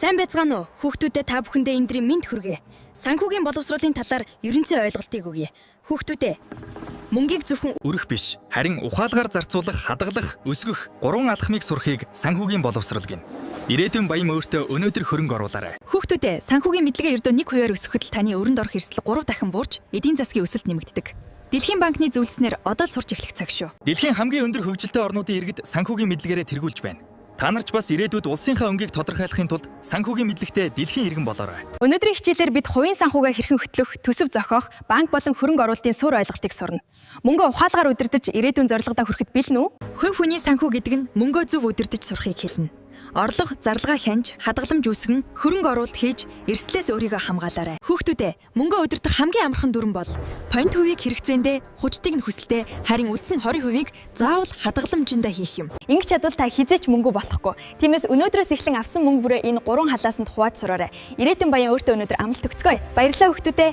Сайн байцгаана уу? Хүүхдүүдээ та бүхэндээ өндрийн мэнд хүргэе. Санхүүгийн боловсруулалтын талаар ерөнхий ойлголтыг өгье. Хүүхдүүдээ мөнгийг зөвхөн өрөх биш, харин ухаалгаар зарцуулах, хадгалах, өсгөх 3 алхмыг сурахыг санхүүгийн боловсрол гэнэ. Ирээдүйн баян өөртөө өнөөдөр хөрөнгө оруулаарай. Хүүхдүүдээ санхүүгийн мэдлэгээ ердөө 1% өсгөхөд таны өрөнд орох эрсдэл 3 дахин буурч эдийн засгийн өсөлт нэмэгддэг. Дэлхийн банкны зөвлөснээр одоо л сурч эхлэх цаг шүү. Дэлхийн хамгийн өндөр хөгжилтэй орнуудын иргэд санхүүгийн мэдлэгээрээ тэргүүлж байна. Та нарч бас ирээдүйд улсынхаа өнгийг тодорхойлохын тулд санхүүгийн мэдлэгтэй дэлхийн иргэн болоорой. Өнөөдрийн хичээлээр бид хувийн санхүүгээ хэрхэн хөтлөх, төсөв зохиох, банк болон хөрөнгө оруулалтын суурь ойлголтыг сурна. Мөнгө ухаалгаар удирдах ирээдүйн зорилгодоо хүрэхэд бэлэн үү? Хувь хүний санхүү гэдэг нь мөнгөө зөв удирдах сурахыг хэлнэ. Орлого, зарлагаа хянж, хадгаламж үүсгэн, хөрөнгө оруулалт хийж, эрсдлээс өөрийгөө хамгаалаарай. Хүүхдүүдээ мөнгөө удирдах хамгийн амархан дүрэн бол point хувийг хэрэгцээндээ, хужтыг нь хүсэлтэд, харин үлдсэн 20%-ийг заавал хадгаламжиндаа хийх юм. Ингэж чадвал та хизээч мөнгө болохгүй. Тиймээс өнөөдрөөс эхлэн авсан мөнгө бүрээ энэ 3 халаасанд хувааж сураарай. Ирээдүйн баян өөртөө өнөөдөр амлалт өгцгөөе. Баярлалаа хүүхдүүдээ.